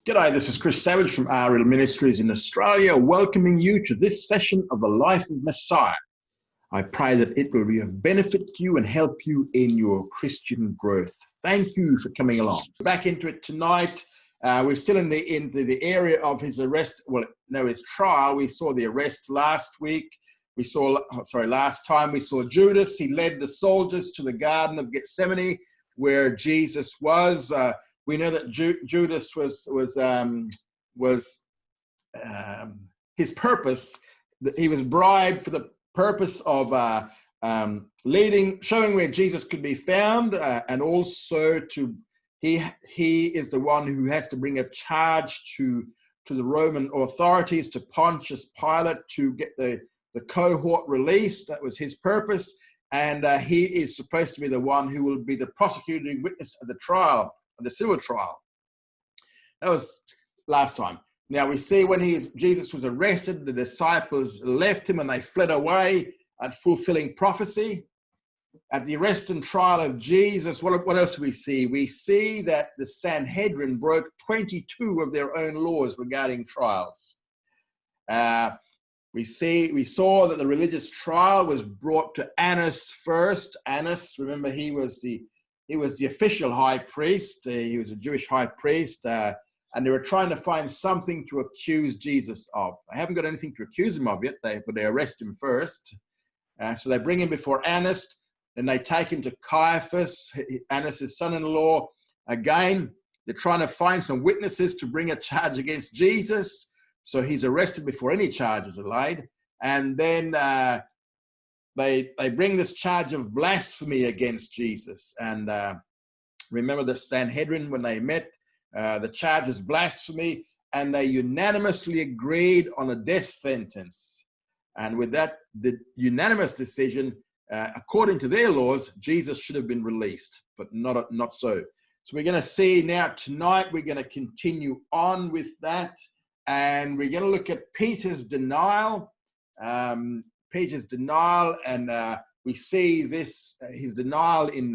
G'day, this is Chris Savage from RL Ministries in Australia, welcoming you to this session of the Life of Messiah. I pray that it will be of benefit to you and help you in your Christian growth. Thank you for coming along. Back into it tonight. We're still in the area of his arrest. Well, no, his trial. We saw the arrest last week. Last time we saw Judas. He led the soldiers to the Garden of Gethsemane, where Jesus was. We know that Judas was his purpose. He was bribed for the purpose of showing where Jesus could be found, and also he is the one who has to bring a charge to the Roman authorities, to Pontius Pilate, to get the cohort released. That was his purpose, and he is supposed to be the one who will be the prosecuting witness of the trial. The civil trial. That was last time. Now we see when Jesus was arrested, the disciples left him and they fled away at fulfilling prophecy. At the arrest and trial of Jesus, what else do we see? We see that the Sanhedrin broke 22 of their own laws regarding trials. We saw that the religious trial was brought to Annas first. Annas, remember, he was the official high priest. He was a Jewish high priest, and they were trying to find something to accuse Jesus of. They haven't got anything to accuse him of yet, but they arrest him first. So they bring him before Annas, and they take him to Caiaphas, Annas' son-in-law. Again, they're trying to find some witnesses to bring a charge against Jesus. So he's arrested before any charges are laid. And then They bring this charge of blasphemy against Jesus. And remember the Sanhedrin, when they met, the charge is blasphemy, and they unanimously agreed on a death sentence. And with that, the unanimous decision, according to their laws, Jesus should have been released, but not so. So we're going to see now tonight, we're going to continue on with that, and we're going to look at Peter's denial. And we see his denial in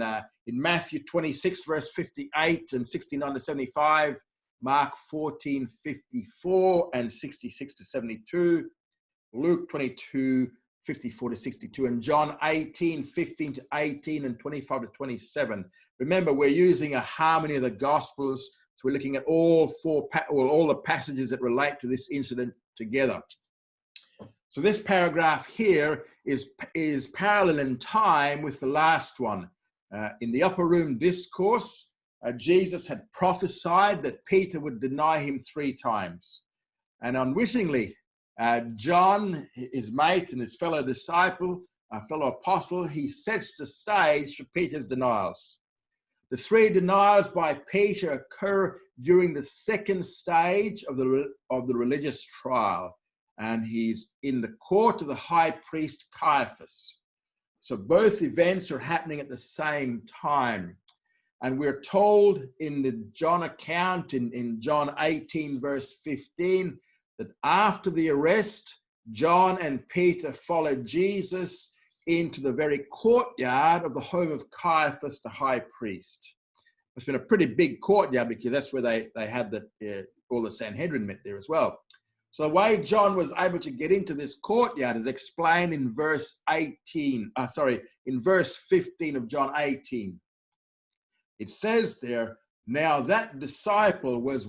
Matthew 26 verse 58 and 69 to 75, Mark 14:54 and 66 to 72, Luke 22 54 to 62, and John 18:15 to 18 and 25 to 27. Remember, we're using a harmony of the Gospels, so we're looking at all the passages that relate to this incident together. So this paragraph here is parallel in time with the last one. In the upper room discourse, Jesus had prophesied that Peter would deny him 3 times. And unwittingly, John, his mate and his fellow disciple, fellow apostle, he sets the stage for Peter's denials. The 3 denials by Peter occur during the second stage of the religious trial. And he's in the court of the high priest Caiaphas. So both events are happening at the same time. And we're told in the John account, in John 18 verse 15, that after the arrest, John and Peter followed Jesus into the very courtyard of the home of Caiaphas, the high priest. It's been a pretty big courtyard, because that's where they had all the Sanhedrin met there as well. So the way John was able to get into this courtyard is explained in verse 15 of John 18. It says there, now that disciple was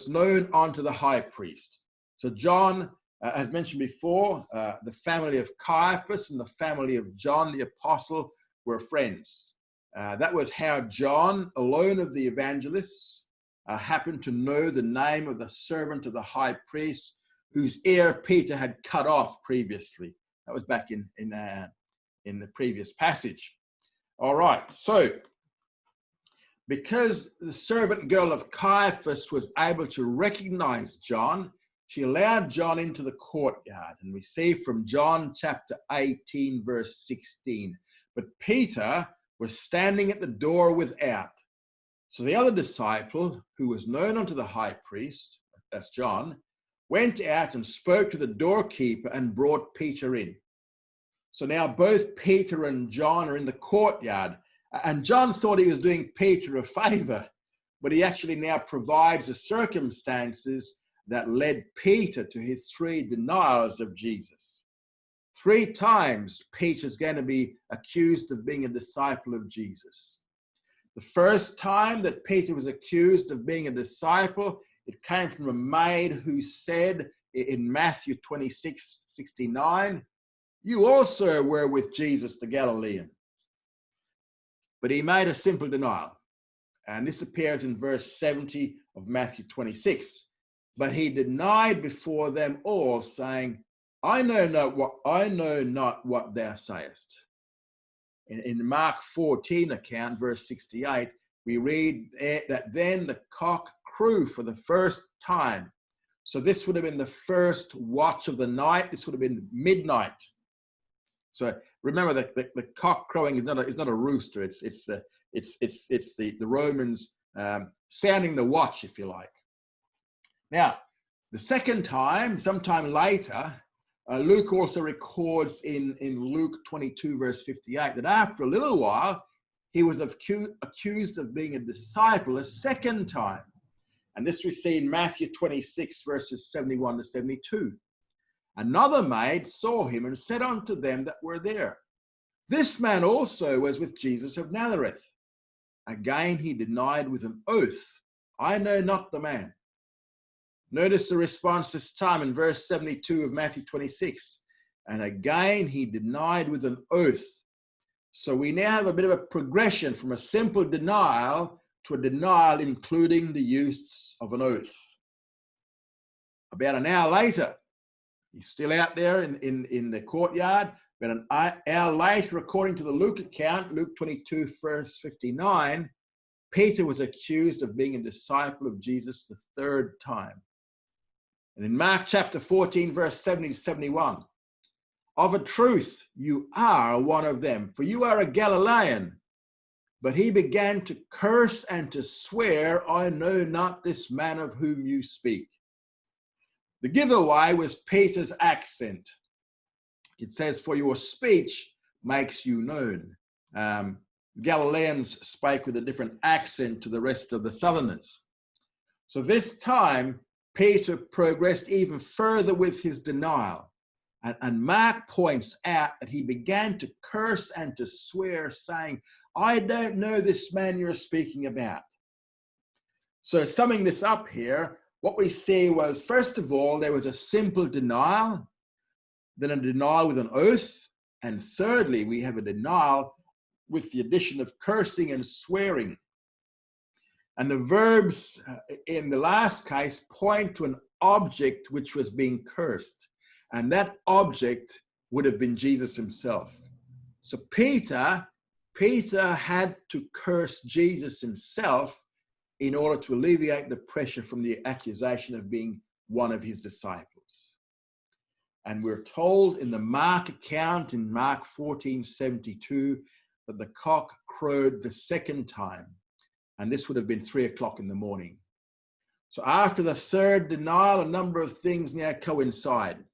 known unto the high priest. So John, as mentioned before, the family of Caiaphas and the family of John the apostle were friends. That was how John, alone of the evangelists, happened to know the name of the servant of the high priest, whose ear Peter had cut off previously. That was back in the previous passage. All right, so because the servant girl of Caiaphas was able to recognize John, she allowed John into the courtyard. And we see from John chapter 18, verse 16, but Peter was standing at the door without. So the other disciple, who was known unto the high priest, that's John, went out and spoke to the doorkeeper and brought Peter in. So now both Peter and John are in the courtyard, and John thought he was doing Peter a favor, but he actually now provides the circumstances that led Peter to his 3 denials of Jesus. 3 times Peter's going to be accused of being a disciple of Jesus. The first time that Peter was accused of being a disciple, it came from a maid who said in Matthew 26:69, "You also were with Jesus the Galilean." But he made a simple denial. And this appears in verse 70 of Matthew 26. But he denied before them all, saying, I know not what thou sayest. In Mark 14 account, verse 68, we read that then the cock crew for the first time. So this would have been the first watch of the night. This would have been midnight. So remember that the cock crowing is not a rooster. It's the Romans sounding the watch, if you like. Now, the second time, sometime later, Luke also records in Luke 22, verse 58, that after a little while, he was accused of being a disciple a second time. And this we see in Matthew 26, verses 71 to 72. Another maid saw him and said unto them that were there, This man also was with Jesus of Nazareth. Again he denied with an oath, I know not the man. Notice the response this time in verse 72 of Matthew 26. And again he denied with an oath. So we now have a bit of a progression from a simple denial to a denial including the use of an oath. About an hour later, he's still out there in the courtyard. But an hour later, according to the Luke account, Luke 22, verse 59, Peter was accused of being a disciple of Jesus the third time. And in Mark chapter 14, verse 70 to 71, of a truth, you are one of them, for you are a Galilean. But he began to curse and to swear, I know not this man of whom you speak. The giveaway was Peter's accent. It says, for your speech makes you known. Galileans spake with a different accent to the rest of the southerners. So this time, Peter progressed even further with his denial. And Mark points out that he began to curse and to swear, saying, I don't know this man you're speaking about. So summing this up here, what we see was, first of all, there was a simple denial, then a denial with an oath, and thirdly, we have a denial with the addition of cursing and swearing. And the verbs in the last case point to an object which was being cursed, and that object would have been Jesus himself. So Peter had to curse Jesus himself in order to alleviate the pressure from the accusation of being one of his disciples. And we're told in the Mark account in Mark 14:72 that the cock crowed the second time. And this would have been 3 o'clock in the morning. So after the third denial, a number of things now coincide.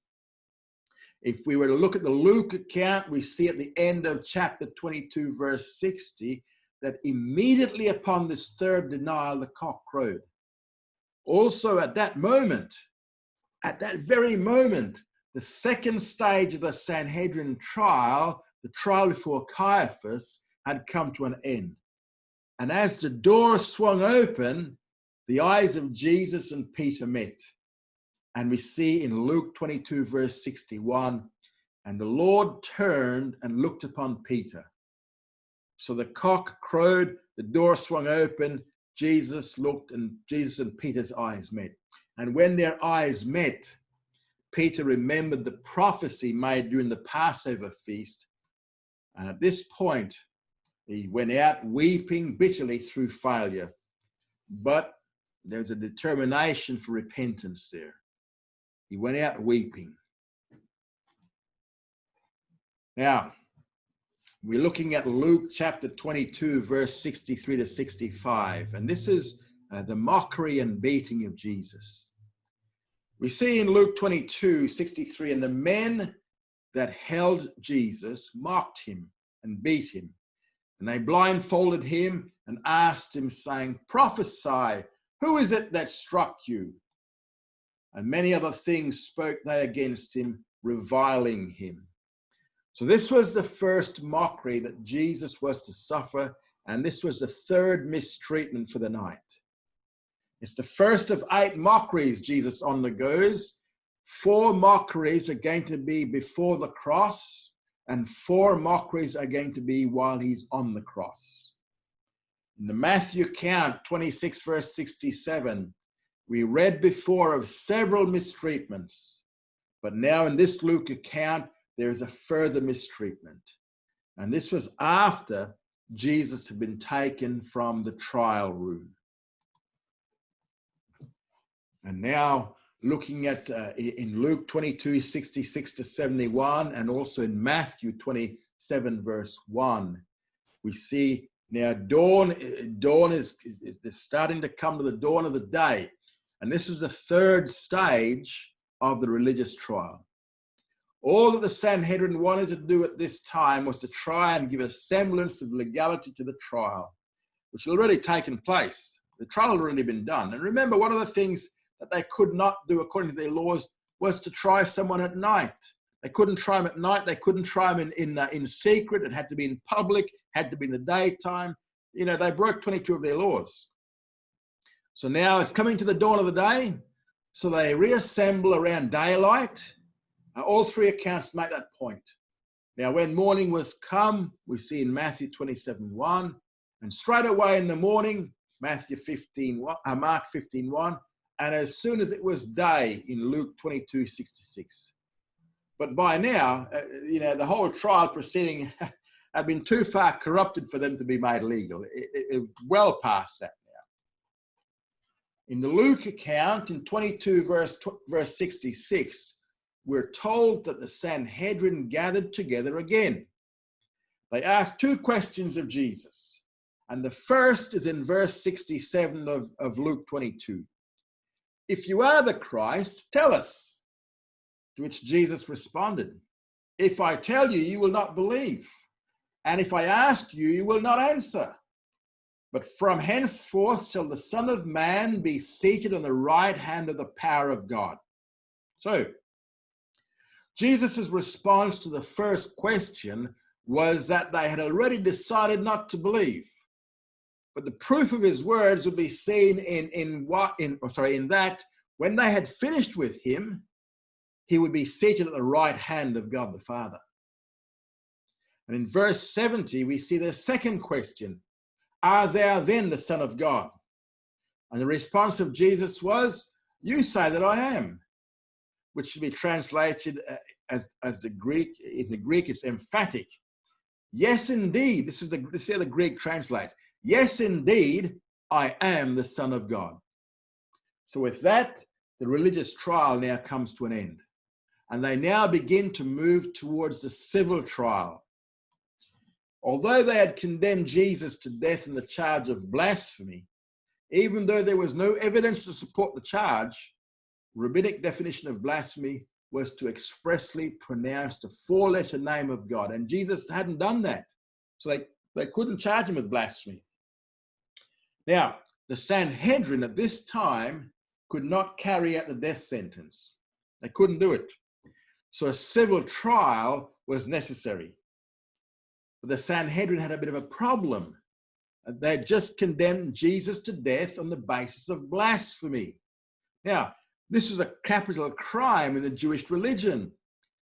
If we were to look at the Luke account, we see at the end of chapter 22, verse 60, that immediately upon this third denial, the cock crowed. Also at that moment, at that very moment, the second stage of the Sanhedrin trial, the trial before Caiaphas, had come to an end. And as the door swung open, the eyes of Jesus and Peter met. And we see in Luke 22, verse 61, and the Lord turned and looked upon Peter. So the cock crowed, the door swung open, Jesus looked, and Jesus and Peter's eyes met. And when their eyes met, Peter remembered the prophecy made during the Passover feast. And at this point, he went out weeping bitterly through failure. But there's a determination for repentance there. He went out weeping. Now, we're looking at Luke chapter 22, verse 63 to 65. And this is the mockery and beating of Jesus. We see in Luke 22, 63, and the men that held Jesus mocked him and beat him. And they blindfolded him and asked him, saying, "Prophesy, who is it that struck you?" And many other things spoke they against him, reviling him. So this was the first mockery that Jesus was to suffer, and this was the third mistreatment for the night. It's the first of 8 mockeries Jesus undergoes. 4 mockeries are going to be before the cross, and 4 mockeries are going to be while he's on the cross. In the Matthew account, 26 verse 67, we read before of several mistreatments, but now in this Luke account, there is a further mistreatment. And this was after Jesus had been taken from the trial room. And now looking at in Luke 22, 66 to 71, and also in Matthew 27, verse 1, we see now dawn is starting to come to the dawn of the day. And this is the third stage of the religious trial. All that the Sanhedrin wanted to do at this time was to try and give a semblance of legality to the trial, which had already taken place. The trial had already been done. And remember, one of the things that they could not do according to their laws was to try someone at night. They couldn't try him at night. They couldn't try him in secret. It had to be in public, had to be in the daytime. You know, they broke 22 of their laws. So now it's coming to the dawn of the day. So they reassemble around daylight. All 3 accounts make that point. Now, when morning was come, we see in Matthew 27:1, and straight away in the morning, Mark 15:1, and as soon as it was day in Luke 22:66. But by now, the whole trial proceeding had been too far corrupted for them to be made legal. It well past that now. In the Luke account, in 22 verse 66, we're told that the Sanhedrin gathered together again. They asked 2 questions of Jesus. And the first is in verse 67 of Luke 22. "If you are the Christ, tell us." To which Jesus responded, "If I tell you, you will not believe. And if I ask you, you will not answer. But from henceforth shall the Son of Man be seated on the right hand of the power of God." So, Jesus' response to the first question was that they had already decided not to believe. But the proof of his words would be seen in that when they had finished with him, he would be seated at the right hand of God the Father. And in verse 70, we see the second question, "Art thou then the Son of God?" And the response of Jesus was, "You say that I am," which should be translated as the Greek. In the Greek, it's emphatic. "Yes, indeed." This is how the Greek translates. "Yes, indeed, I am the Son of God." So with that, the religious trial now comes to an end. And they now begin to move towards the civil trial. Although they had condemned Jesus to death on the charge of blasphemy, even though there was no evidence to support the charge, rabbinic definition of blasphemy was to expressly pronounce the 4-letter name of God. And Jesus hadn't done that. So they couldn't charge him with blasphemy. Now, the Sanhedrin at this time could not carry out the death sentence. They couldn't do it. So a civil trial was necessary. But the Sanhedrin had a bit of a problem. They had just condemned Jesus to death on the basis of blasphemy. Now, this is a capital crime in the Jewish religion.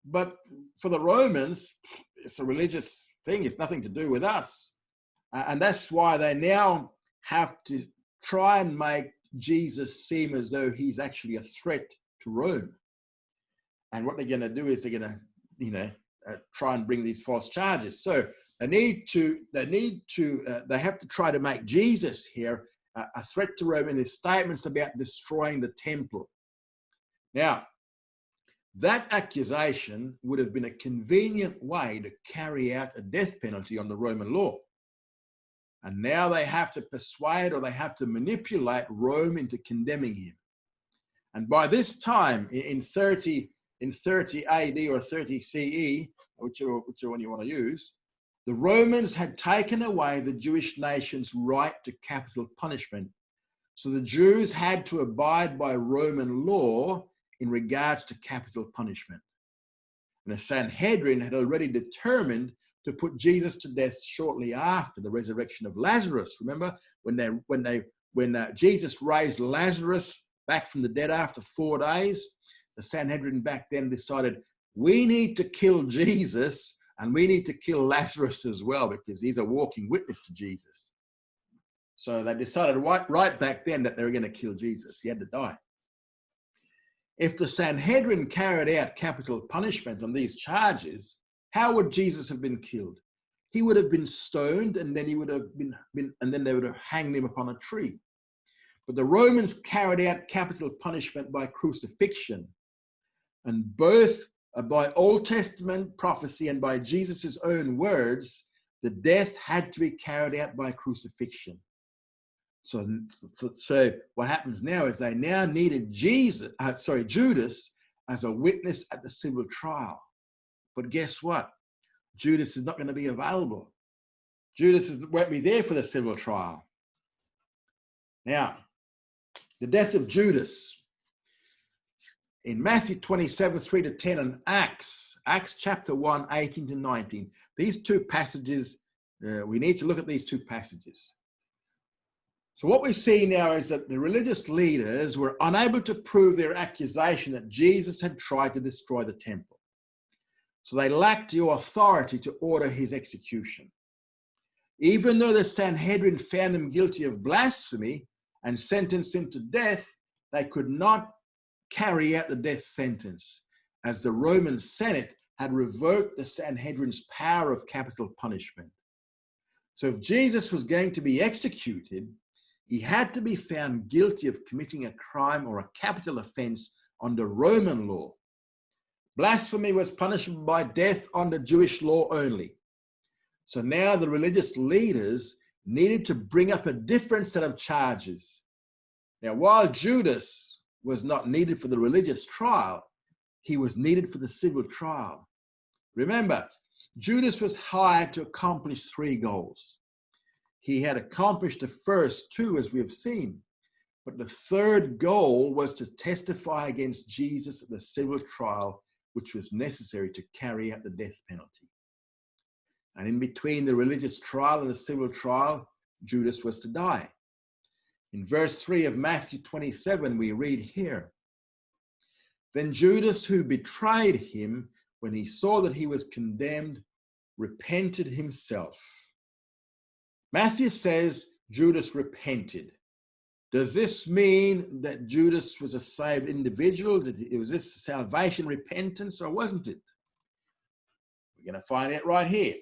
But for the Romans, it's a religious thing. It's nothing to do with us. And that's why they now have to try and make Jesus seem as though he's actually a threat to Rome. And what they're going to do is they're going to, try and bring these false charges. So they have to try to make Jesus here a threat to Rome in his statements about destroying the temple. Now, that accusation would have been a convenient way to carry out a death penalty on the Roman law. And now they have to persuade or they have to manipulate Rome into condemning him. And by this time, in 30 AD or 30 CE, whichever one you want to use, The Romans had taken away the Jewish nation's right to capital punishment. So the Jews had to abide by Roman law in regards to capital punishment. And the Sanhedrin had already determined to put Jesus to death shortly after the resurrection of Lazarus. Remember when Jesus raised Lazarus back from the dead after 4 days, the Sanhedrin back then decided, we need to kill Jesus and we need to kill Lazarus as well, because he's a walking witness to Jesus. So they decided right back then that they were going to kill Jesus. He had to die. If the Sanhedrin carried out capital punishment on these charges, how would Jesus have been killed? He would have been stoned, and then he would have been and then they would have hanged him upon a tree. But the Romans carried out capital punishment by crucifixion, and both by Old Testament prophecy and by Jesus' own words, the death had to be carried out by crucifixion. So what happens now is they now needed Judas as a witness at the civil trial. But guess what? Judas is not going to be available. Judas won't be there for the civil trial. Now, the death of Judas. In Matthew 27, 3-10, and Acts chapter 1, 18-19, these two passages, we need to look at these two passages. So what we see now is that the religious leaders were unable to prove their accusation that Jesus had tried to destroy the temple. So they lacked the authority to order his execution. Even though the Sanhedrin found him guilty of blasphemy and sentenced him to death, they could not carry out the death sentence, as the Roman Senate had revoked the Sanhedrin's power of capital punishment. So if Jesus was going to be executed, he had to be found guilty of committing a crime or a capital offense under Roman law. Blasphemy was punishable by death under Jewish law only. So now the religious leaders needed to bring up a different set of charges. Now, while Judas was not needed for the religious trial, he was needed for the civil trial. Remember, Judas was hired to accomplish 3 goals. He had accomplished the first 2, as we have seen, but the third goal was to testify against Jesus at the civil trial, which was necessary to carry out the death penalty. And in between the religious trial and the civil trial, Judas was to die. In verse 3 of Matthew 27, we read here, "Then Judas, who betrayed him, when he saw that he was condemned, repented himself." Matthew says Judas repented. Does this mean that Judas was a saved individual? Was this salvation repentance, or wasn't it? We're going to find out right here.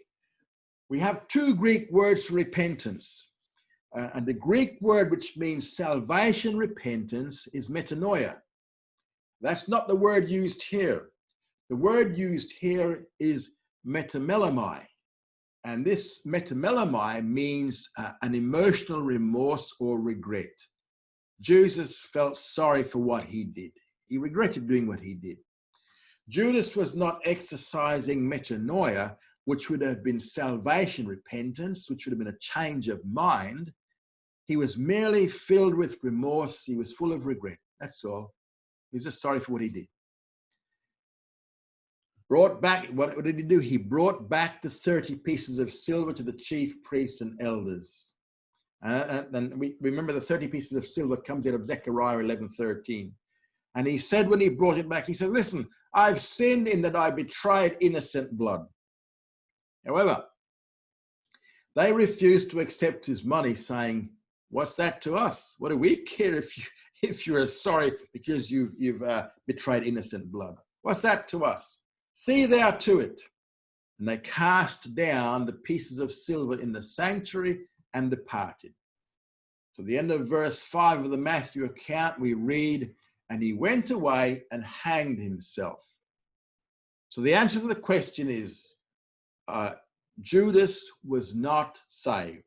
We have 2 Greek words for repentance. And the Greek word which means salvation repentance is metanoia. That's not the word used here. The word used here is metamelomai. And this metamelomai means an emotional remorse or regret. Jesus felt sorry for what he did. He regretted doing what he did. Judas was not exercising metanoia, which would have been salvation repentance, which would have been a change of mind. He was merely filled with remorse. He was full of regret. That's all. He's just sorry for what he did. Brought back, what did he do? He brought back the 30 pieces of silver to the chief priests and elders. And we remember the 30 pieces of silver comes out of Zechariah 11:13. And he said when he brought it back, he said, "Listen, I've sinned in that I betrayed innocent blood." However, they refused to accept his money, saying, "What's that to us? What do we care if you're sorry because you've betrayed innocent blood? What's that to us? See thou to it." And they cast down the pieces of silver in the sanctuary and departed. So the end of verse 5 of the Matthew account, we read, "And he went away and hanged himself." So the answer to the question is, Judas was not saved.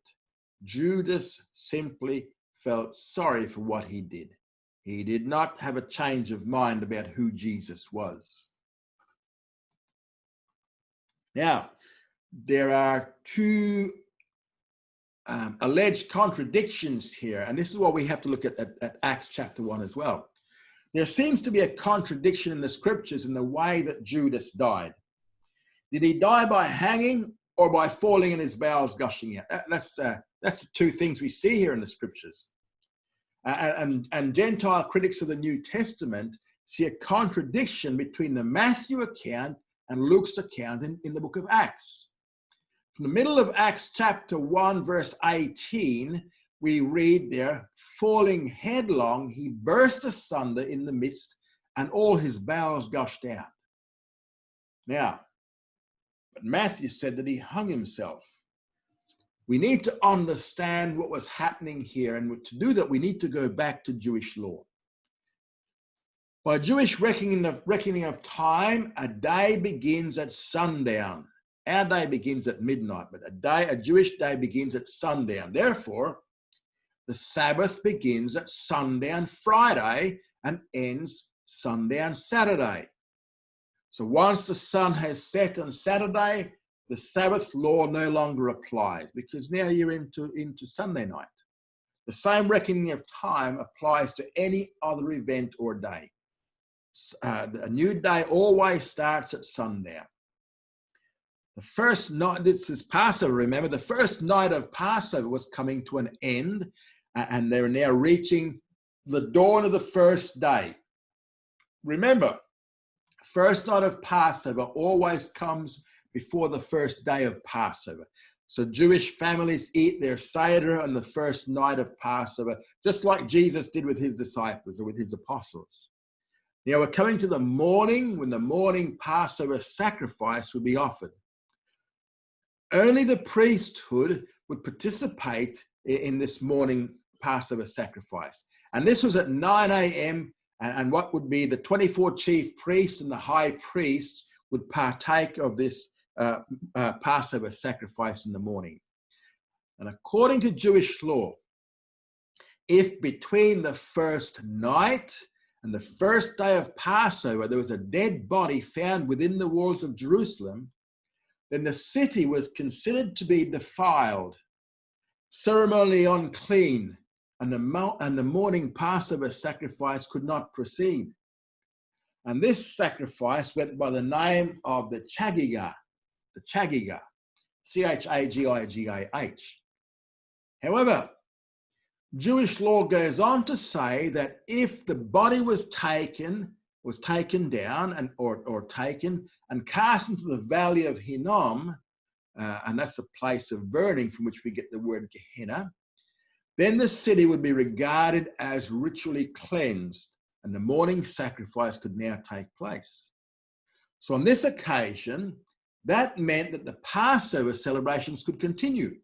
Judas simply felt sorry for what he did. He did not have a change of mind about who Jesus was. Now, there are two alleged contradictions here, and this is what we have to look at Acts chapter 1 as well. There seems to be a contradiction in the scriptures in the way that Judas died. Did he die by hanging or by falling and his bowels gushing out? That's the two things we see here in the scriptures. And Gentile critics of the New Testament see a contradiction between the Matthew account and Luke's account in the book of Acts. From the middle of Acts chapter 1, verse 18, we read there, falling headlong, he burst asunder in the midst, and all his bowels gushed out. Now, but Matthew said that he hung himself. We need to understand what was happening here, and to do that, we need to go back to Jewish law. By Jewish reckoning of time, a day begins at sundown. Our day begins at midnight, but a Jewish day begins at sundown. Therefore, the Sabbath begins at sundown Friday and ends sundown Saturday. So once the sun has set on Saturday, the Sabbath law no longer applies because now you're into Sunday night. The same reckoning of time applies to any other event or day. A new day always starts at sundown. The first night, this is Passover, remember, the first night of Passover was coming to an end, and they're now reaching the dawn of the first day. Remember, first night of Passover always comes before the first day of Passover. So Jewish families eat their Seder on the first night of Passover, just like Jesus did with his disciples or with his apostles. Now we're coming to the morning when the morning Passover sacrifice would be offered. Only the priesthood would participate in this morning Passover sacrifice. And this was at 9 a.m. And what would be the 24 chief priests and the high priests would partake of this Passover sacrifice in the morning. And according to Jewish law, if between the first night and the first day of Passover there was a dead body found within the walls of Jerusalem, then the city was considered to be defiled, ceremonially unclean, and the morning Passover sacrifice could not proceed. And this sacrifice went by the name of the Chagiga, C-H-A-G-I-G-A-H. However, Jewish law goes on to say that if the body was taken down or taken and cast into the valley of Hinnom, and that's a place of burning from which we get the word Gehenna, then the city would be regarded as ritually cleansed, and the morning sacrifice could now take place. So on this occasion, that meant that the Passover celebrations could continue.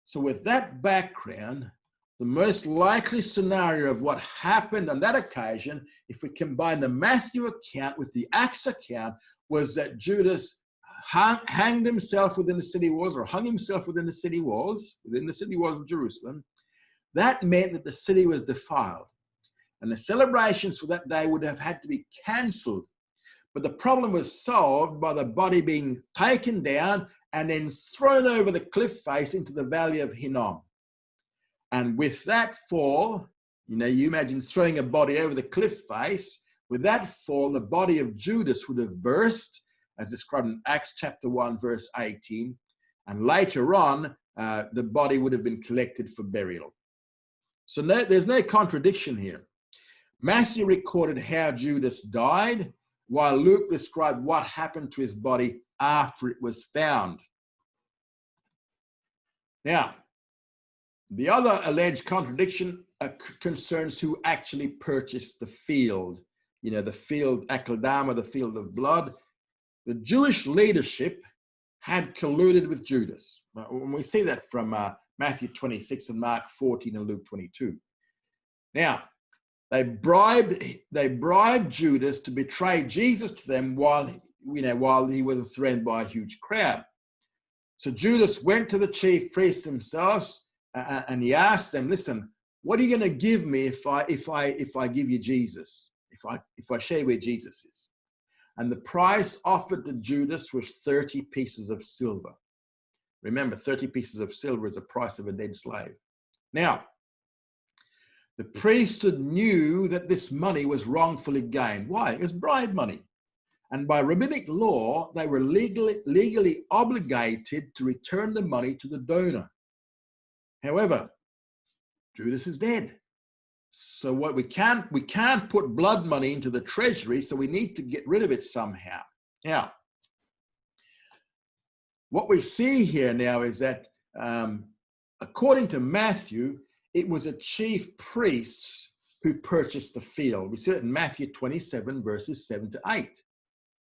So with that background, the most likely scenario of what happened on that occasion, if we combine the Matthew account with the Acts account, was that Judas hanged himself within the city walls, or hung himself within the city walls of Jerusalem. That meant that the city was defiled, and the celebrations for that day would have had to be cancelled. But the problem was solved by the body being taken down and then thrown over the cliff face into the valley of Hinnom. And with that fall, you imagine throwing a body over the cliff face. With that fall, the body of Judas would have burst, as described in Acts chapter 1, verse 18. And later on, the body would have been collected for burial. So there's no contradiction here. Matthew recorded how Judas died, while Luke described what happened to his body after it was found. Now, the other alleged contradiction concerns who actually purchased the field. The field Akeldama, the field of blood. The Jewish leadership had colluded with Judas. And we see that from Matthew 26 and Mark 14 and Luke 22. Now, they bribed Judas to betray Jesus to them while he was surrounded by a huge crowd. So Judas went to the chief priests themselves and he asked them, "Listen, what are you going to give me if I give you Jesus? If I show you where Jesus is?" And the price offered to Judas was 30 pieces of silver. Remember, 30 pieces of silver is the price of a dead slave. Now, the priesthood knew that this money was wrongfully gained. Why? It was bribe money. And by rabbinic law, they were legally obligated to return the money to the donor. However, Judas is dead. So what we can't put blood money into the treasury, so we need to get rid of it somehow. Now, what we see here now is that according to Matthew, it was the chief priests who purchased the field. We see it in Matthew 27, verses 7 to 8.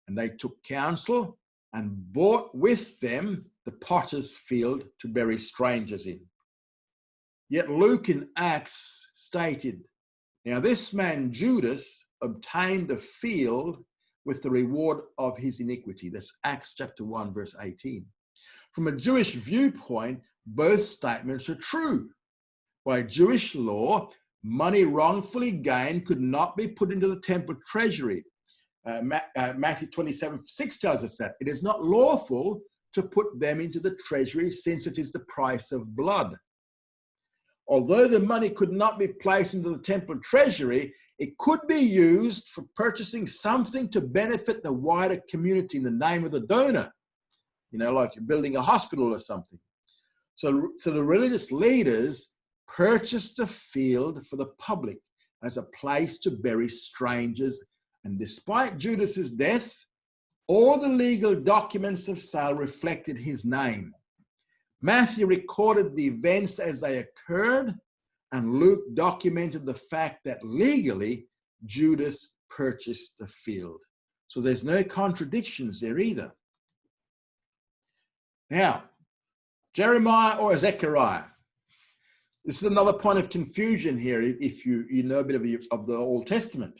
And they took counsel and bought with them the potter's field to bury strangers in. Yet Luke in Acts stated, now this man Judas obtained a field with the reward of his iniquity. That's Acts chapter 1, verse 18. From a Jewish viewpoint, both statements are true. By Jewish law, money wrongfully gained could not be put into the temple treasury. Matthew 27:6 tells us that it is not lawful to put them into the treasury, since it is the price of blood. Although the money could not be placed into the temple treasury, it could be used for purchasing something to benefit the wider community in the name of the donor. You know, like you're building a hospital or something. So the religious leaders purchased a field for the public as a place to bury strangers. And despite Judas's death, all the legal documents of sale reflected his name. Matthew recorded the events as they occurred, and Luke documented the fact that legally Judas purchased the field. So there's no contradictions there either. Now, Jeremiah or Zechariah. This is another point of confusion here if you know a bit of the Old Testament.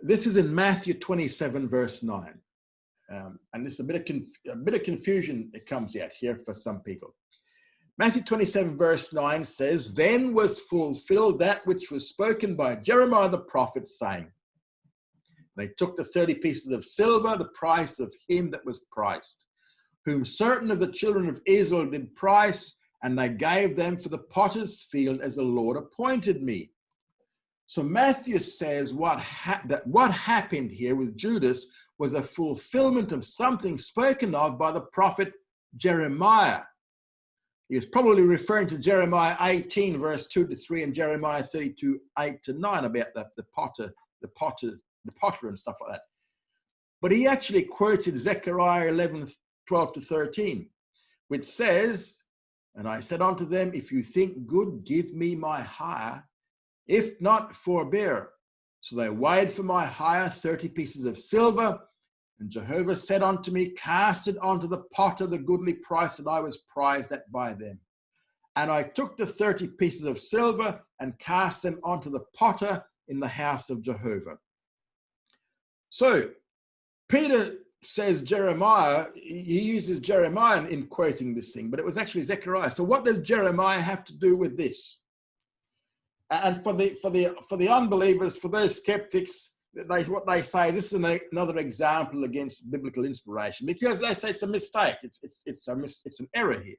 This is in Matthew 27, verse 9. And there's a bit of confusion that comes out here for some people. Matthew 27, verse 9 says, then was fulfilled that which was spoken by Jeremiah the prophet, saying, they took the 30 pieces of silver, the price of him that was priced, whom certain of the children of Israel did price, and they gave them for the potter's field as the Lord appointed me. So Matthew says that what happened here with Judas was a fulfillment of something spoken of by the prophet Jeremiah. He was probably referring to Jeremiah 18, verse 2 to 3, and Jeremiah 32, 8 to 9 about the potter and stuff like that. But he actually quoted Zechariah 11, 12 to 13, which says, and I said unto them, if you think good, give me my hire. If not, forbear. So they weighed for my hire 30 pieces of silver. And Jehovah said unto me, cast it unto the potter, the goodly price that I was prized at by them. And I took the 30 pieces of silver and cast them unto the potter in the house of Jehovah. So Peter says Jeremiah, he uses Jeremiah in quoting this thing, but it was actually Zechariah. So what does Jeremiah have to do with this? And for the unbelievers, for those skeptics, what they say, this is another example against biblical inspiration, because they say it's a mistake. It's an error here.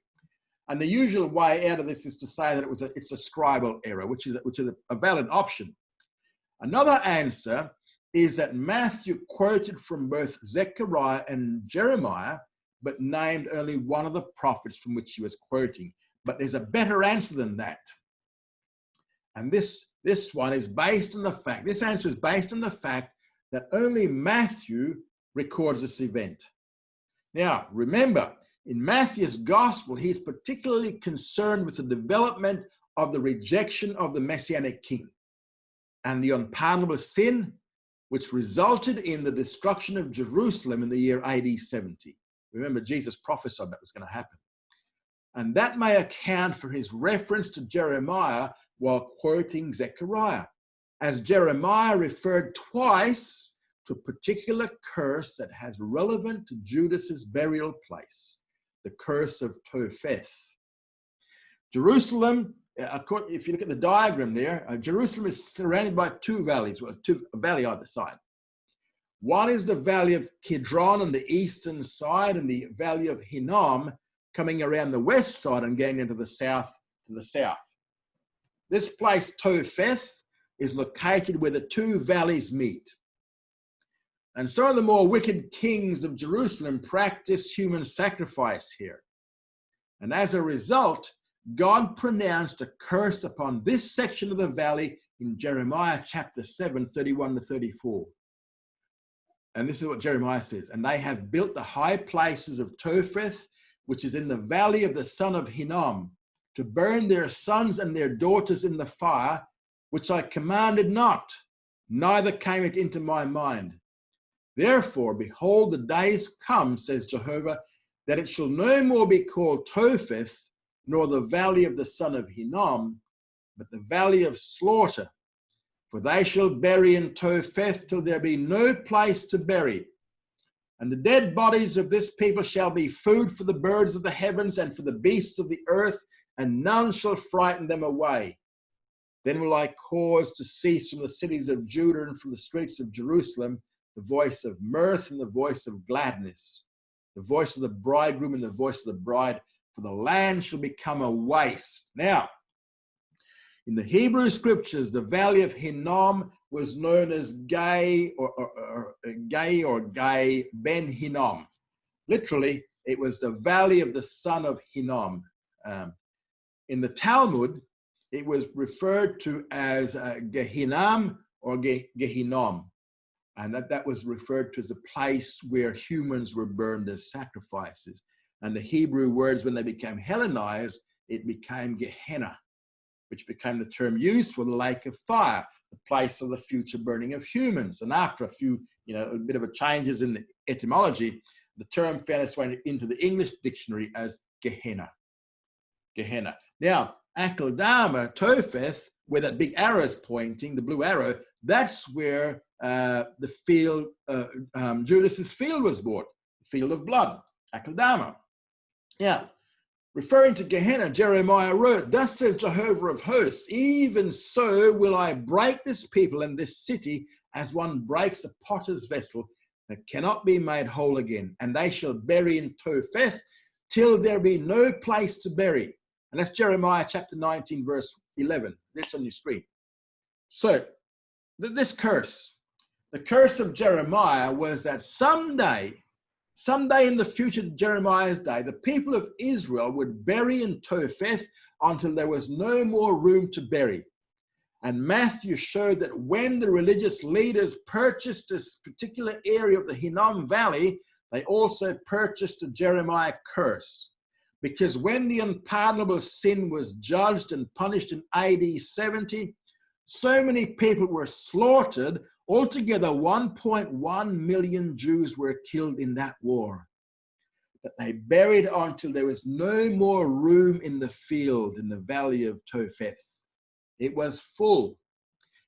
And the usual way out of this is to say that it's a scribal error, which is a valid option. Another answer is that Matthew quoted from both Zechariah and Jeremiah, but named only one of the prophets from which he was quoting. But there's a better answer than that. And this one is based on the fact, this answer is based on the fact that only Matthew records this event. Now, remember, in Matthew's gospel, he's particularly concerned with the development of the rejection of the Messianic king and the unpardonable sin which resulted in the destruction of Jerusalem in the year AD 70. Remember, Jesus prophesied that was going to happen. And that may account for his reference to Jeremiah while quoting Zechariah, as Jeremiah referred twice to a particular curse that has relevant to Judas's burial place, the curse of Topheth. Jerusalem, if you look at the diagram there, Jerusalem is surrounded by two valleys, a valley either side. One is the valley of Kidron on the eastern side, and the valley of Hinnom coming around the west side and going into the south to the south. This place, Topheth, is located where the two valleys meet. And some of the more wicked kings of Jerusalem practiced human sacrifice here. And as a result, God pronounced a curse upon this section of the valley in Jeremiah chapter 7, 31 to 34. And this is what Jeremiah says. And they have built the high places of Topheth, which is in the valley of the son of Hinnom, to burn their sons and their daughters in the fire, which I commanded not, neither came it into my mind. Therefore, behold, the days come, says Jehovah, that it shall no more be called Topheth, nor the valley of the son of Hinnom, but the valley of slaughter. For they shall bury in Topheth till there be no place to bury. And the dead bodies of this people shall be food for the birds of the heavens and for the beasts of the earth, and none shall frighten them away. Then will I cause to cease from the cities of Judah and from the streets of Jerusalem the voice of mirth and the voice of gladness, the voice of the bridegroom and the voice of the bride, for the land shall become a waste. Now, in the Hebrew scriptures, the valley of Hinnom was known as Gay Ben Hinnom. Literally, it was the valley of the son of Hinnom. In the Talmud, it was referred to as Gehinnom or Gehinnom. And that was referred to as a place where humans were burned as sacrifices. And the Hebrew words, when they became Hellenized, it became Gehenna, which became the term used for the lake of fire, the place of the future burning of humans. And after a few, a bit of a changes in the etymology, the term found its way into the English dictionary as Gehenna. Gehenna. Now, Akeldama, Topheth, where that big arrow is pointing, the blue arrow, that's where the field, Judas's field was bought, the field of blood, Akeldama. Now, referring to Gehenna, Jeremiah wrote, "Thus says Jehovah of hosts, even so will I break this people and this city as one breaks a potter's vessel that cannot be made whole again. And they shall bury in Topheth till there be no place to bury." And that's Jeremiah chapter 19, verse 11. That's on your screen. So, this curse, the curse of Jeremiah was that someday in the future, Jeremiah's day, the people of Israel would bury in Topheth until there was no more room to bury. And Matthew showed that when the religious leaders purchased this particular area of the Hinnom Valley, they also purchased a Jeremiah curse. Because when the unpardonable sin was judged and punished in AD 70, so many people were slaughtered. Altogether, 1.1 million Jews were killed in that war. But they buried until there was no more room in the field in the valley of Topheth. It was full.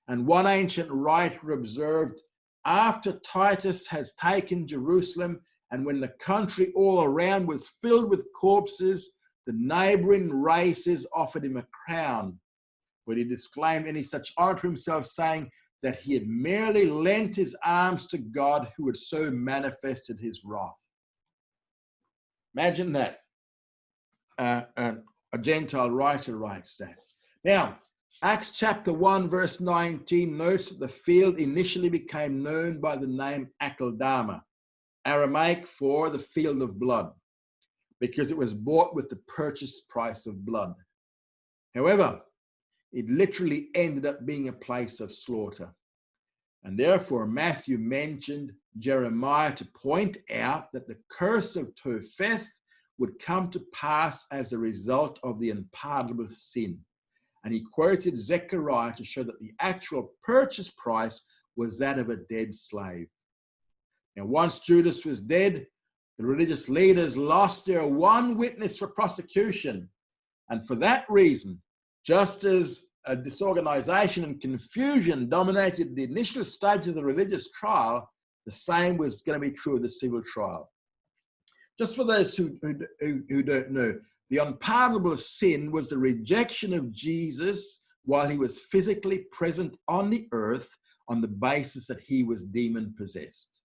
And one ancient writer observed, after Titus has taken Jerusalem, and when the country all around was filled with corpses, the neighboring races offered him a crown. But he disclaimed any such honor to himself, saying that he had merely lent his alms to God, who had so manifested his wrath. Imagine that. A Gentile writer writes that. Now, Acts chapter 1, verse 19 notes that the field initially became known by the name Akeldama, Aramaic for the field of blood, because it was bought with the purchase price of blood. However, it literally ended up being a place of slaughter. And therefore, Matthew mentioned Jeremiah to point out that the curse of Topheth would come to pass as a result of the unpardonable sin. And he quoted Zechariah to show that the actual purchase price was that of a dead slave. Now, once Judas was dead, the religious leaders lost their one witness for prosecution. And for that reason, just as a disorganization and confusion dominated the initial stage of the religious trial, the same was going to be true of the civil trial. Just for those who don't know, the unpardonable sin was the rejection of Jesus while he was physically present on the earth on the basis that he was demon-possessed.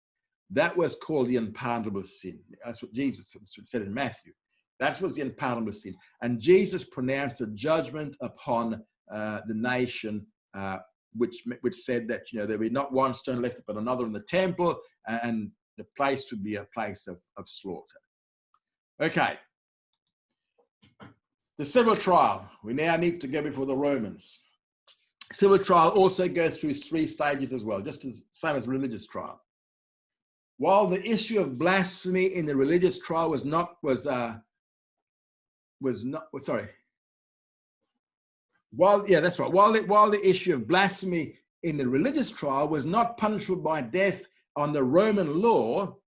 That was called the unpardonable sin. That's what Jesus said in Matthew. That was the unpardonable sin. And Jesus pronounced a judgment upon the nation, which said that, you know, there would be not one stone left but another in the temple, and the place would be a place of slaughter. Okay. The civil trial. We now need to go before the Romans. Civil trial also goes through 3 stages as well, just as same as religious trial. While the issue of blasphemy in the religious trial was not while the issue of blasphemy in the religious trial was not punishable by death on the Roman law,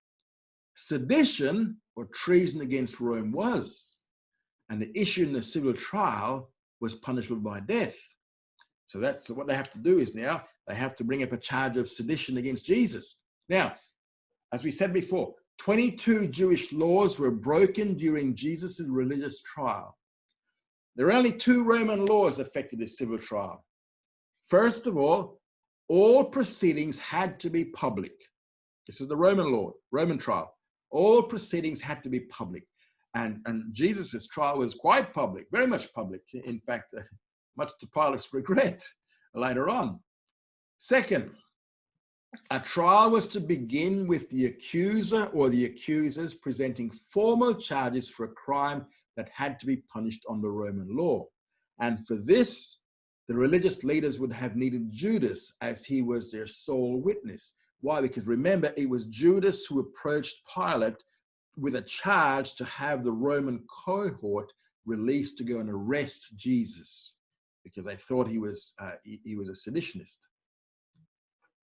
sedition or treason against Rome was. And the issue in the civil trial was punishable by death. So that's what they have to do is now they have to bring up a charge of sedition against Jesus. Now, as we said before, 22 Jewish laws were broken during Jesus' religious trial. There are only 2 Roman laws affected this civil trial. First of all proceedings had to be public. This is the Roman law, Roman trial. All proceedings had to be public. And Jesus' trial was quite public, very much public. In fact, much to Pilate's regret later on. Second, a trial was to begin with the accuser or the accusers presenting formal charges for a crime that had to be punished under Roman law. And for this, the religious leaders would have needed Judas as he was their sole witness. Why? Because remember, it was Judas who approached Pilate with a charge to have the Roman cohort released to go and arrest Jesus, because they thought he was a seditionist.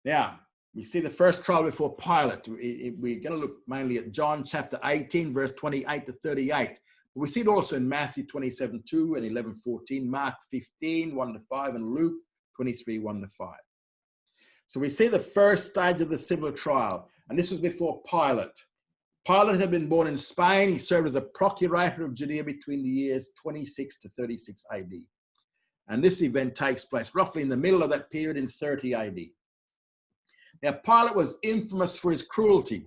Now, we see the first trial before Pilate. We're going to look mainly at John chapter 18, verse 28 to 38. We see it also in Matthew 27:2 and 11:14, Mark 15, 1 to 5, and Luke 23, 1 to 5. So we see the first stage of the civil trial, and this was before Pilate. Pilate had been born in Spain. He served as a procurator of Judea between the years 26 to 36 AD. And this event takes place roughly in the middle of that period in 30 AD. Now, Pilate was infamous for his cruelty,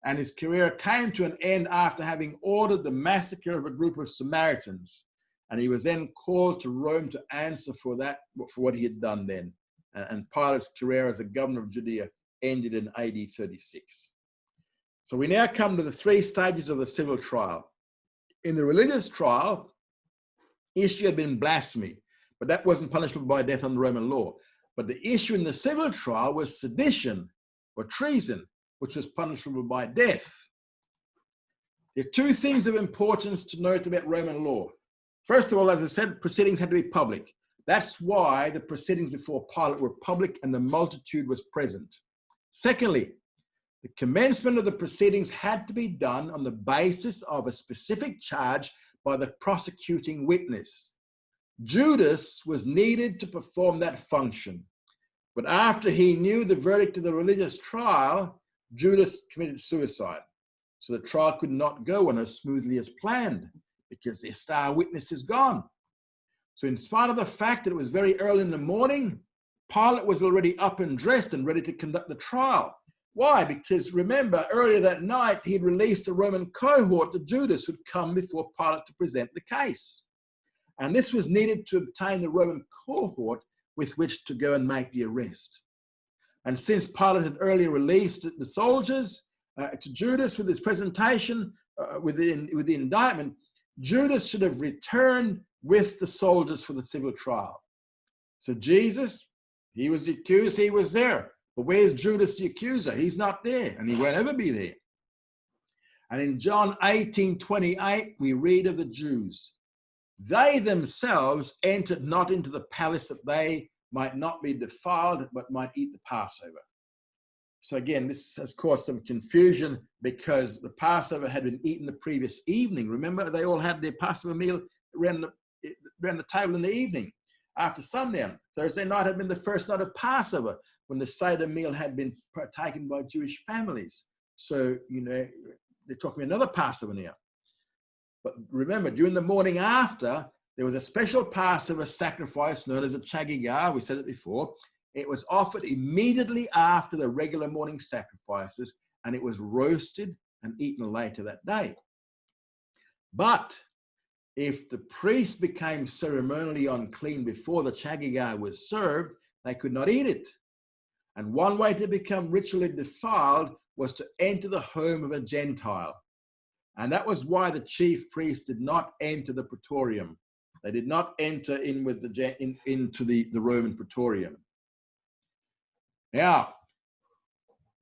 and his career came to an end after having ordered the massacre of a group of Samaritans. And he was then called to Rome to answer for what he had done then. And Pilate's career as a governor of Judea ended in AD 36. So we now come to the 3 stages of the civil trial. In the religious trial, issue had been blasphemy, but that wasn't punishable by death under Roman law. But the issue in the civil trial was sedition or treason, which was punishable by death. There are 2 things of importance to note about Roman law. First of all, as I said, proceedings had to be public. That's why the proceedings before Pilate were public and the multitude was present. Secondly, the commencement of the proceedings had to be done on the basis of a specific charge by the prosecuting witness. Judas was needed to perform that function. But after he knew the verdict of the religious trial, Judas committed suicide. So the trial could not go on as smoothly as planned because their star witness is gone. So in spite of the fact that it was very early in the morning, Pilate was already up and dressed and ready to conduct the trial. Why? Because remember, earlier that night, he'd released a Roman cohort to Judas who'd come before Pilate to present the case. And this was needed to obtain the Roman cohort with which to go and make the arrest. And since Pilate had earlier released the soldiers to Judas with his presentation, with the indictment, Judas should have returned with the soldiers for the civil trial. So Jesus, he was the accused, he was there. But where's Judas the accuser? He's not there, and he won't ever be there. And in John 18:28, we read of the Jews. They themselves entered not into the palace that they might not be defiled, but might eat the Passover. So again, this has caused some confusion because the Passover had been eaten the previous evening. Remember, they all had their Passover meal around the table in the evening after sundown. Thursday night had been the first night of Passover when the Seder meal had been partaken by Jewish families. So, they're talking about another Passover now. But remember, during the morning after, there was a special Passover sacrifice known as a chagigar. We said it before. It was offered immediately after the regular morning sacrifices, and it was roasted and eaten later that day. But if the priest became ceremonially unclean before the chagigai was served, they could not eat it. And one way to become ritually defiled was to enter the home of a Gentile. And that was why the chief priests did not enter the praetorium. They did not enter in with into the Roman praetorium. Now,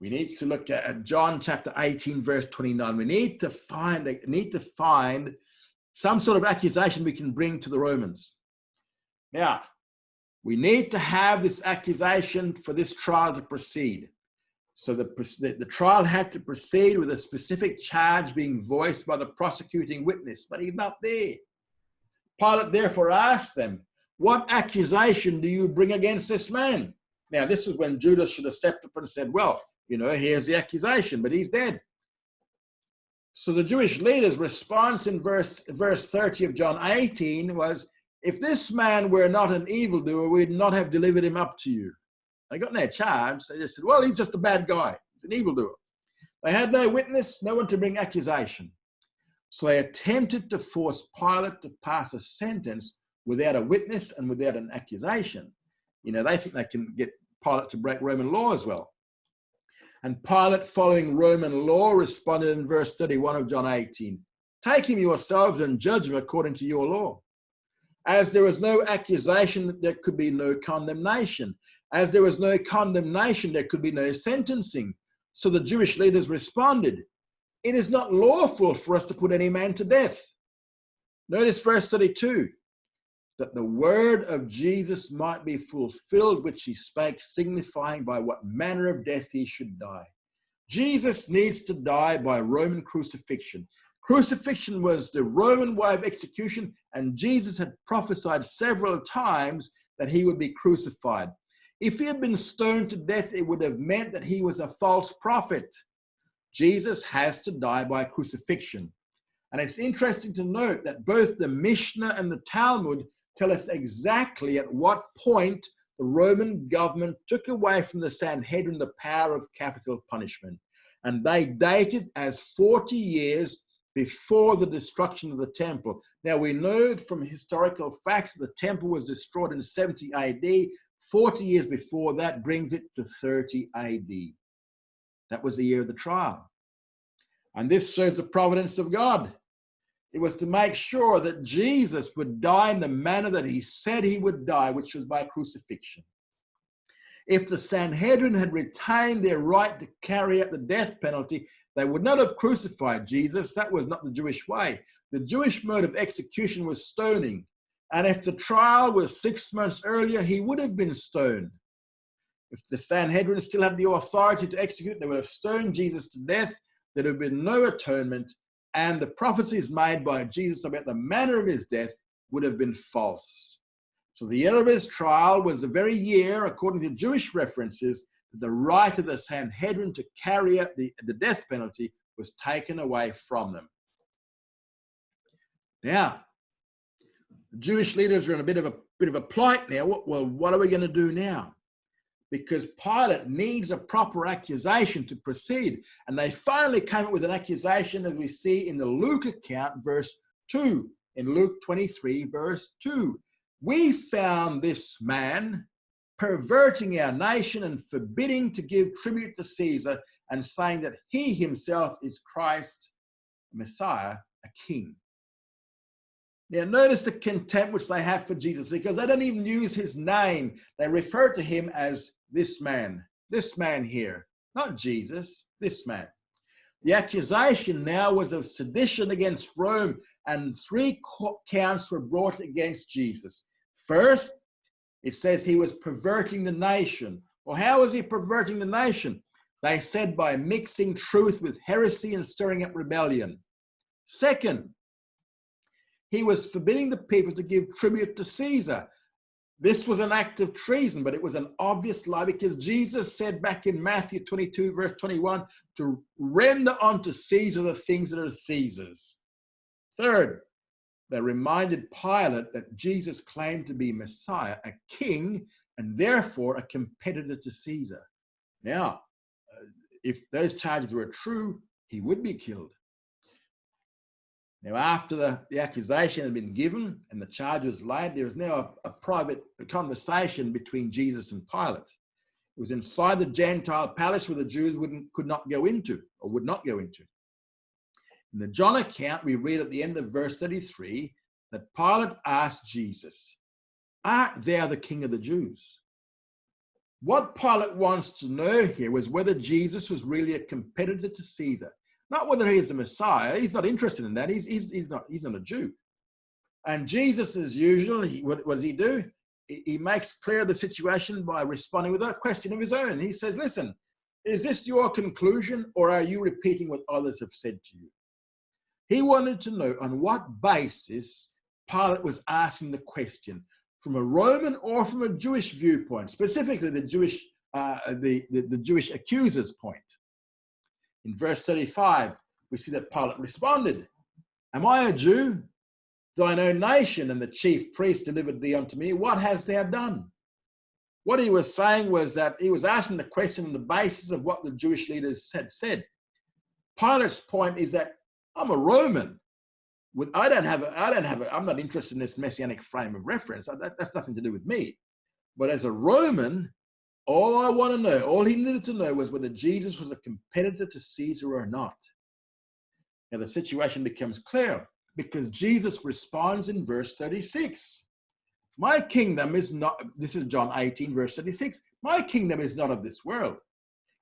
we need to look at John chapter 18, verse 29. We need to find some sort of accusation we can bring to the Romans. Now, we need to have this accusation for this trial to proceed. So the trial had to proceed with a specific charge being voiced by the prosecuting witness, but he's not there. Pilate therefore asked them, "What accusation do you bring against this man?" Now, this is when Judas should have stepped up and said, "Well, here's the accusation, but he's dead." So the Jewish leaders' response in verse 30 of John 18 was, "If this man were not an evildoer, we'd not have delivered him up to you." They got no charge. They just said, "Well, he's just a bad guy. He's an evildoer." They had no witness, no one to bring accusation. So they attempted to force Pilate to pass a sentence without a witness and without an accusation. They think they can get Pilate to break Roman law as well. And Pilate, following Roman law, responded in verse 31 of John 18, "Take him yourselves and judge him according to your law." As there was no accusation, there could be no condemnation. As there was no condemnation, there could be no sentencing. So the Jewish leaders responded, "It is not lawful for us to put any man to death." Notice verse 32, "that the word of Jesus might be fulfilled, which he spake, signifying by what manner of death he should die." Jesus needs to die by Roman crucifixion. Crucifixion was the Roman way of execution, and Jesus had prophesied several times that he would be crucified. If he had been stoned to death, it would have meant that he was a false prophet. Jesus has to die by crucifixion. And it's interesting to note that both the Mishnah and the Talmud tell us exactly at what point the Roman government took away from the Sanhedrin the power of capital punishment. And they date it as 40 years before the destruction of the temple. Now, we know from historical facts that the temple was destroyed in 70 AD. 40 years before that brings it to 30 AD. That was the year of the trial. And this shows the providence of God. It was to make sure that Jesus would die in the manner that he said he would die, which was by crucifixion. If the Sanhedrin had retained their right to carry out the death penalty, they would not have crucified Jesus. That was not the Jewish way. The Jewish mode of execution was stoning. And if the trial was 6 months earlier, he would have been stoned. If the Sanhedrin still had the authority to execute, they would have stoned Jesus to death. There would have been no atonement. And the prophecies made by Jesus about the manner of his death would have been false. So the year of his trial was the very year, according to Jewish references, that the right of the Sanhedrin to carry out the death penalty was taken away from them. Now, the Jewish leaders are in a bit of a plight now. Well, what are we going to do now? Because Pilate needs a proper accusation to proceed. And they finally came up with an accusation, as we see in the Luke account, verse 2. In Luke 23, verse 2. "We found this man perverting our nation and forbidding to give tribute to Caesar, and saying that he himself is Christ, Messiah, a king." Now, notice the contempt which they have for Jesus, because they don't even use his name. They refer to him as this man here, not Jesus, this man. The accusation now was of sedition against Rome, and 3 counts were brought against Jesus. First, it says he was perverting the nation. Well, how was he perverting the nation? They said by mixing truth with heresy and stirring up rebellion. Second, he was forbidding the people to give tribute to Caesar. This was an act of treason, but it was an obvious lie, because Jesus said back in Matthew 22, verse 21, to render unto Caesar the things that are Caesar's. Third, they reminded Pilate that Jesus claimed to be Messiah, a king, and therefore a competitor to Caesar. Now, if those charges were true, he would be killed. Now, after the accusation had been given and the charge was laid, there was now a private conversation between Jesus and Pilate. It was inside the Gentile palace where the Jews could not go into, or would not go into. In the John account, we read at the end of verse 33 that Pilate asked Jesus, "Art thou the king of the Jews?" What Pilate wants to know here was whether Jesus was really a competitor to Caesar, not whether he is the Messiah. He's not interested in that. He's not a Jew. And Jesus, as usual, what does he do? He makes clear the situation by responding with a question of his own. He says, "Listen, is this your conclusion, or are you repeating what others have said to you?" He wanted to know on what basis Pilate was asking the question, from a Roman or from a Jewish viewpoint, specifically the Jewish accuser's point. In verse 35, we see that Pilate responded, "Am I a Jew? Thine own nation and the chief priest delivered thee unto me. What hast thou done?" What he was saying was that he was asking the question on the basis of what the Jewish leaders had said. Pilate's point is that I'm a Roman. I'm not interested in this messianic frame of reference. That's nothing to do with me. But as a Roman, all he needed to know was whether Jesus was a competitor to Caesar or not. Now the situation becomes clear because Jesus responds in verse 36. My kingdom is not, this is John 18, verse 36. My kingdom is not of this world.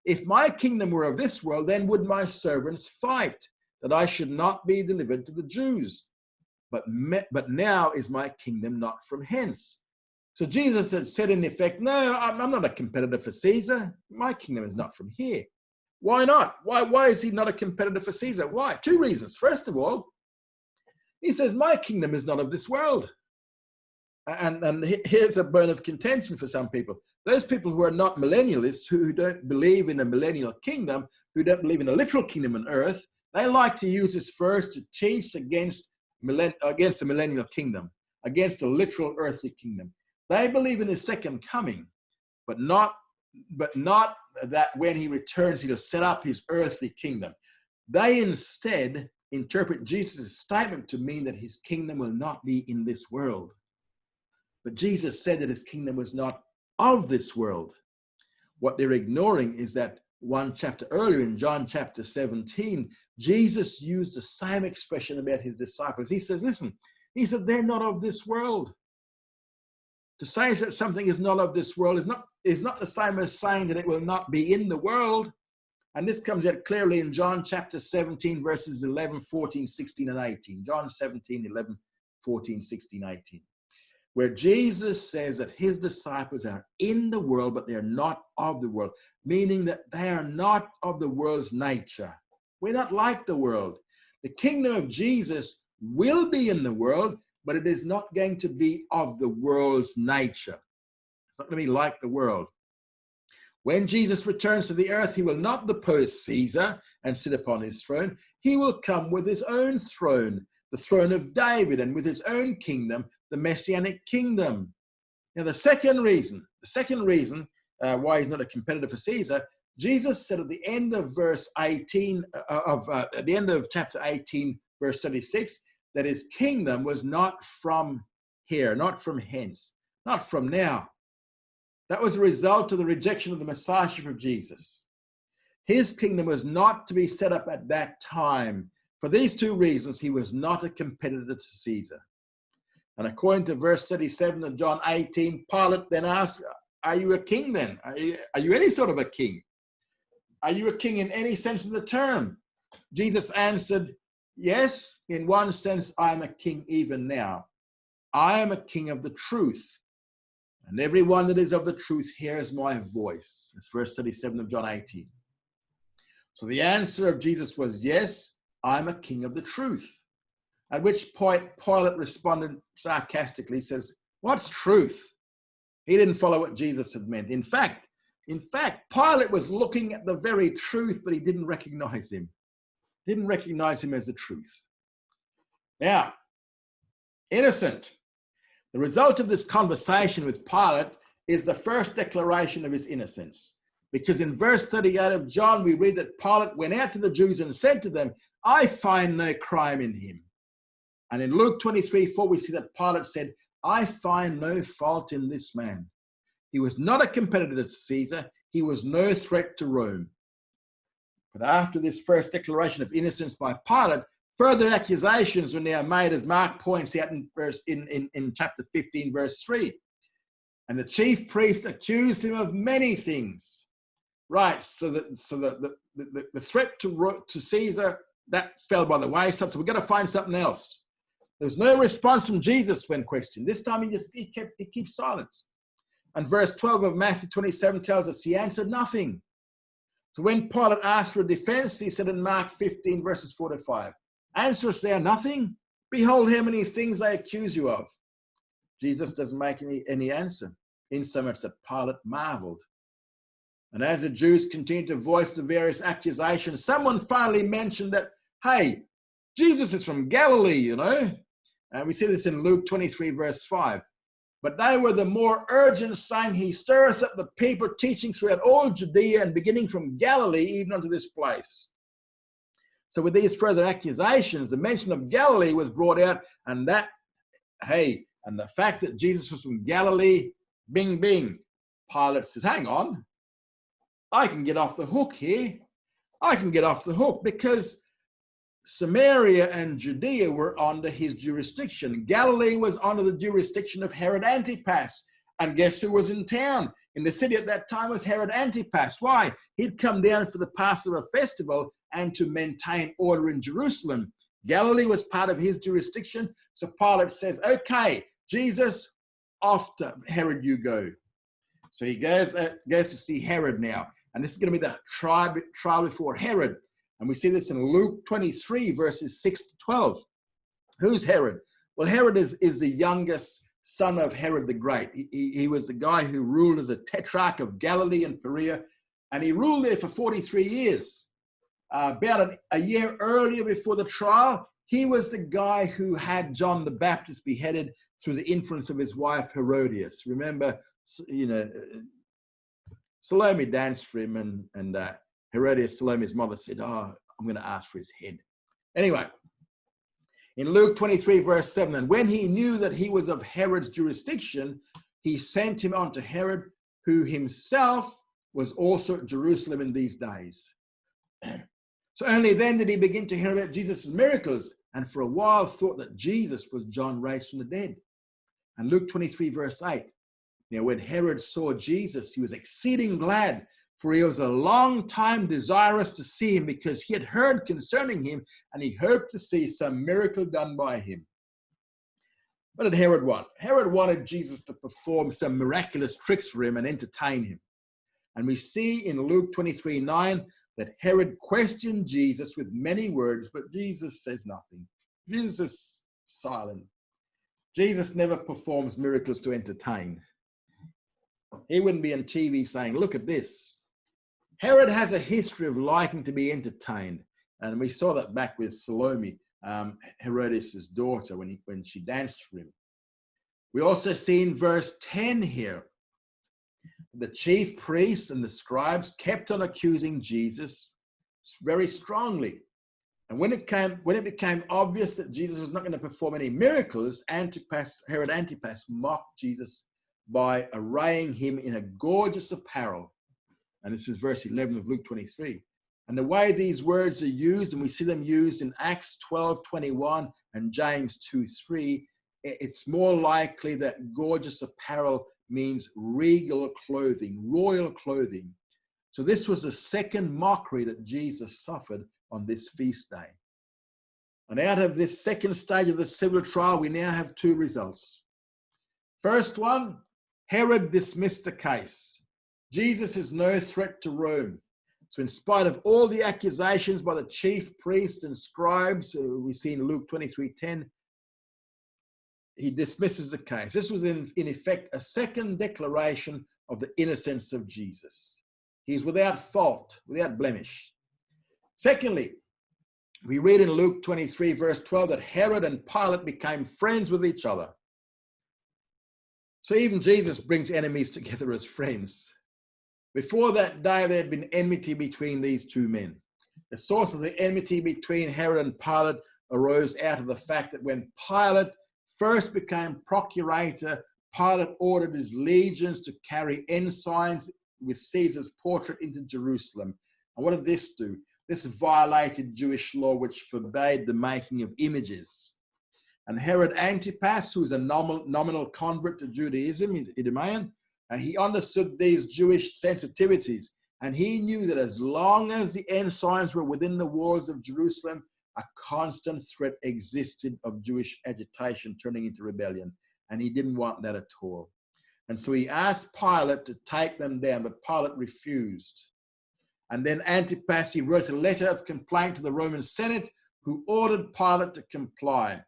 If my kingdom were of this world, then would my servants fight, that I should not be delivered to the Jews. But now is my kingdom not from hence. So Jesus had said in effect, no, I'm not a competitor for Caesar. My kingdom is not from here. Why not? Why is he not a competitor for Caesar? Why? Two reasons. First of all, he says, my kingdom is not of this world. And here's a bone of contention for some people. Those people who are not millennialists, who don't believe in a millennial kingdom, who don't believe in a literal kingdom on earth, they like to use this verse to teach against the millennial kingdom, against a literal earthly kingdom. They believe in his second coming, but not that when he returns, he'll set up his earthly kingdom. They instead interpret Jesus' statement to mean that his kingdom will not be in this world. But Jesus said that his kingdom was not of this world. What they're ignoring is that one chapter earlier in John chapter 17, Jesus used the same expression about his disciples. He says, listen, he said, they're not of this world. To say that something is not of this world is not the same as saying that it will not be in the world. And this comes out clearly in John chapter 17, verses 11, 14, 16, and 18. John 17, 11, 14, 16, 18. Where Jesus says that his disciples are in the world, but they're not of the world, meaning that they are not of the world's nature. We're not like the world. The kingdom of Jesus will be in the world, but it is not going to be of the world's nature. It's not going to be like the world. When Jesus returns to the earth, he will not depose Caesar and sit upon his throne. He will come with his own throne, the throne of David, and with his own kingdom, the Messianic kingdom. Now, the second reason why he's not a competitor for Caesar, Jesus said at the end of verse 18 at the end of chapter 18, verse 36, that his kingdom was not from here, not from hence, not from now. That was a result of the rejection of the Messiahship of Jesus. His kingdom was not to be set up at that time. For these two reasons, he was not a competitor to Caesar. And according to verse 37 of John 18, Pilate then asked, are you a king then? Are you any sort of a king? Are you a king in any sense of the term? Jesus answered, yes, in one sense, I am a king even now. I am a king of the truth. And everyone that is of the truth hears my voice. That's verse 37 of John 18. So the answer of Jesus was, yes, I'm a king of the truth. At which point Pilate responded sarcastically, he says, what's truth? He didn't follow what Jesus had meant. In fact, Pilate was looking at the very truth, but he didn't recognize him. Didn't recognize him as the truth. Now, innocent. The result of this conversation with Pilate is the first declaration of his innocence. Because in verse 38 of John, we read that Pilate went out to the Jews and said to them, I find no crime in him. And in Luke 23:4, we see that Pilate said, I find no fault in this man. He was not a competitor to Caesar. He was no threat to Rome. But after this first declaration of innocence by Pilate, further accusations were now made, as Mark points out in chapter 15, verse 3. And the chief priest accused him of many things. Right, so the threat to Caesar, that fell by the wayside. So we've got to find something else. There's no response from Jesus when questioned. This time he keeps silence. And verse 12 of Matthew 27 tells us he answered nothing. So when Pilate asked for a defense, he said in Mark 15, verses 4 to 5, answerest thou nothing? Behold how many things they accuse you of. Jesus doesn't make any answer, insomuch that Pilate marveled. And as the Jews continued to voice the various accusations, someone finally mentioned that, hey, Jesus is from Galilee, you know. And we see this in Luke 23, verse 5. But they were the more urgent, saying, he stirreth up the people, teaching throughout all Judea and beginning from Galilee even unto this place. So with these further accusations, the mention of Galilee was brought out, and the fact that Jesus was from Galilee, bing, bing. Pilate says, hang on, I can get off the hook here. I can get off the hook because Samaria and Judea were under his jurisdiction. Galilee was under the jurisdiction of Herod Antipas. And guess who was in town? In the city at that time was Herod Antipas. Why? He'd come down for the Passover festival and to maintain order in Jerusalem. Galilee was part of his jurisdiction. So Pilate says, okay, Jesus, off to Herod you go. So he goes to see Herod now. And this is going to be the trial before Herod. And we see this in Luke 23, verses 6 to 12. Who's Herod? Well, Herod is the youngest son of Herod the Great. He was the guy who ruled as a tetrarch of Galilee and Perea. And he ruled there for 43 years. About a year earlier before the trial, he was the guy who had John the Baptist beheaded through the influence of his wife Herodias. Remember, you know, Salome danced for him, and Herodias, Salome's mother, said, oh, I'm going to ask for his head. Anyway, in Luke 23, verse 7, and when he knew that he was of Herod's jurisdiction, he sent him unto Herod, who himself was also at Jerusalem in these days. So only then did he begin to hear about Jesus' miracles, and for a while thought that Jesus was John raised from the dead. And Luke 23, verse 8, now when Herod saw Jesus, he was exceeding glad, for he was a long time desirous to see him, because he had heard concerning him, and he hoped to see some miracle done by him. What did Herod want? Herod wanted Jesus to perform some miraculous tricks for him and entertain him. And we see in Luke 23:9 that Herod questioned Jesus with many words, but Jesus says nothing. Jesus is silent. Jesus never performs miracles to entertain. He wouldn't be on TV saying, look at this. Herod has a history of liking to be entertained. And we saw that back with Salome, Herodias' daughter, when she danced for him. We also see in verse 10 here, the chief priests and the scribes kept on accusing Jesus very strongly. And when it became obvious that Jesus was not going to perform any miracles, Herod Antipas mocked Jesus by arraying him in a gorgeous apparel. And this is verse 11 of Luke 23. And the way these words are used, and we see them used in Acts 12:21 and James 2:3, it's more likely that gorgeous apparel means regal clothing, royal clothing. So this was the second mockery that Jesus suffered on this feast day. And out of this second stage of the civil trial, we now have two results. First one, Herod dismissed the case. Jesus is no threat to Rome. So in spite of all the accusations by the chief priests and scribes, we see in Luke 23:10, he dismisses the case. This was in effect a second declaration of the innocence of Jesus. He's without fault, without blemish. Secondly, we read in Luke 23 verse 12 that Herod and Pilate became friends with each other. So even Jesus brings enemies together as friends. Before that day, there had been enmity between these two men. The source of the enmity between Herod and Pilate arose out of the fact that when Pilate first became procurator, Pilate ordered his legions to carry ensigns with Caesar's portrait into Jerusalem. And what did this do? This violated Jewish law, which forbade the making of images. And Herod Antipas, who was a nominal convert to Judaism, he's Idumean, and he understood these Jewish sensitivities. And he knew that as long as the ensigns were within the walls of Jerusalem, a constant threat existed of Jewish agitation turning into rebellion. And he didn't want that at all. And so he asked Pilate to take them down, but Pilate refused. And then Antipas, he wrote a letter of complaint to the Roman Senate, who ordered Pilate to comply.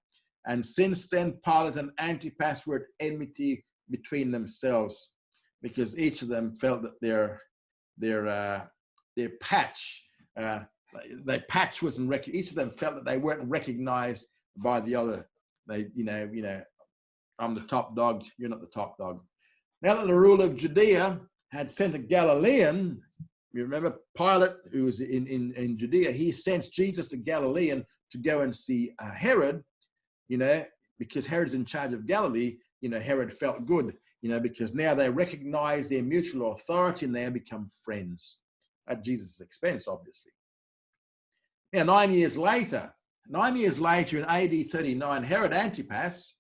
And since then, Pilate and Antipas were at enmity between themselves, because each of them felt that their patch wasn't each of them felt that they weren't recognized by the other. They, I'm the top dog, you're not the top dog. Now that the ruler of Judea had sent a Galilean, you remember Pilate, who was in Judea, he sent Jesus to Galilean to go and see Herod, because Herod's in charge of Galilee. Herod felt good, because now they recognize their mutual authority and they have become friends at Jesus' expense, obviously. Now, 9 years later in AD 39, Herod Antipas,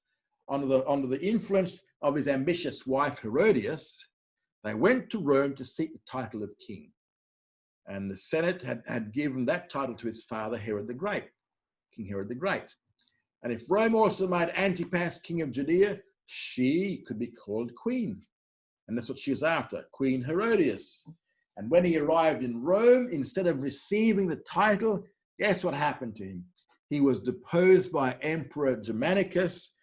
under the influence of his ambitious wife Herodias, they went to Rome to seek the title of king. And the Senate had given that title to his father, Herod the Great, King Herod the Great. And if Rome also made Antipas king of Judea, she could be called queen. And that's what she was after, Queen Herodias. And when he arrived in Rome, instead of receiving the title, guess what happened to him? He was deposed by Emperor Germanicus.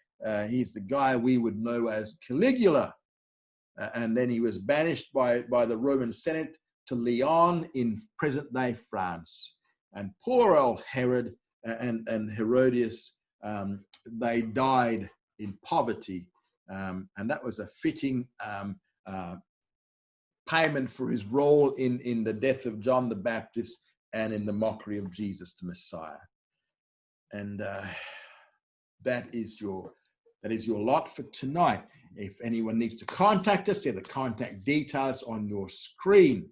He's the guy we would know as Caligula. And then he was banished by the Roman Senate to Lyon in present-day France. And poor old Herod and Herodias, they died in poverty. And that was a fitting payment for his role in the death of John the Baptist and in the mockery of Jesus the Messiah. And that is your lot for tonight. If anyone needs to contact us, there are the contact details on your screen.